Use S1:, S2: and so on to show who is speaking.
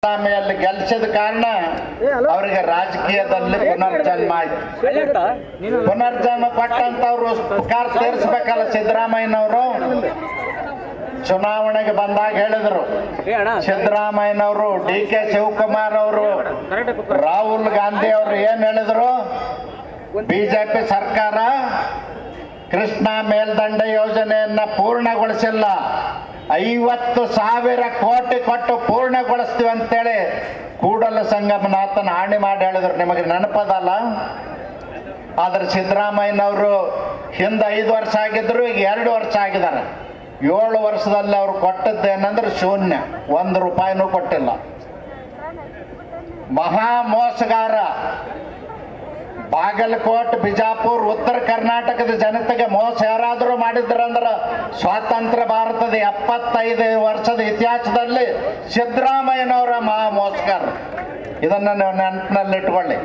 S1: ಸಿದ್ದರಾಮಯ್ಯಲ್ಲಿ ಗೆಲ್ಸಿದ ಕಾರಣ ಅವರಿಗೆ ರಾಜಕೀಯದಲ್ಲಿ ಪುನರ್ಜನ್ಮ ಆಯ್ತು. ಪುನರ್ಜನ್ಮ ಪಟ್ಟಂತವ್ರು ಉಪಕಾರ ತೀರಿಸಬೇಕಲ್ಲ. ಸಿದ್ದರಾಮಯ್ಯನವರು ಚುನಾವಣೆಗೆ ಬಂದಾಗ ಹೇಳಿದ್ರು, ಸಿದ್ದರಾಮಯ್ಯನವರು, DK ಶಿವಕುಮಾರ್ ಅವರು, ರಾಹುಲ್ ಗಾಂಧಿ ಅವರು ಏನ್ ಹೇಳಿದ್ರು, ಬಿಜೆಪಿ ಸರ್ಕಾರ ಕೃಷ್ಣಾ ಮೇಲ್ದಂಡೆ ಯೋಜನೆಯನ್ನ ಪೂರ್ಣಗೊಳಿಸಿಲ್ಲ, 50,000 ಕೋಟಿ ಕೊಟ್ಟು ಪೂರ್ಣಗೊಳಿಸ್ತೀವಿ ಅಂತೇಳಿ ಕೂಡಲ ಸಂಗಮನಾಥನ ಹಾಣಿ ಮಾಡಿ ಹೇಳಿದ್ರು. ನಿಮಗೆ ನೆನಪದಲ್ಲ? ಆದ್ರೆ ಸಿದ್ದರಾಮಯ್ಯನವರು ಹಿಂದೆ 5 ವರ್ಷ ಆಗಿದ್ರು, ಈಗ 2 ವರ್ಷ ಆಗಿದ್ದಾರೆ. 7 ವರ್ಷದಲ್ಲಿ ಅವ್ರು ಕೊಟ್ಟದ್ದೇನಂದ್ರೆ ಶೂನ್ಯ, 1 ರೂಪಾಯಿನೂ ಕೊಟ್ಟಿಲ್ಲ. ಮಹಾ ಮೋಸಗಾರ. ಬಾಗಲಕೋಟ್, ಬಿಜಾಪುರ್, ಉತ್ತರ ಕರ್ನಾಟಕದ ಜನತೆಗೆ ಮೋಸ ಯಾರಾದರೂ ಮಾಡಿದ್ರಂದ್ರೆ ಸ್ವಾತಂತ್ರ್ಯ ಭಾರತದ 75 ವರ್ಷದ ಇತಿಹಾಸದಲ್ಲಿ ಸಿದ್ದರಾಮಯ್ಯನವರ ಮಹಾ ಮೋಸಗಾರ. ಇದನ್ನು ನೀವು ನೆನಪಿನಲ್ಲಿಟ್ಕೊಳ್ಳಿ.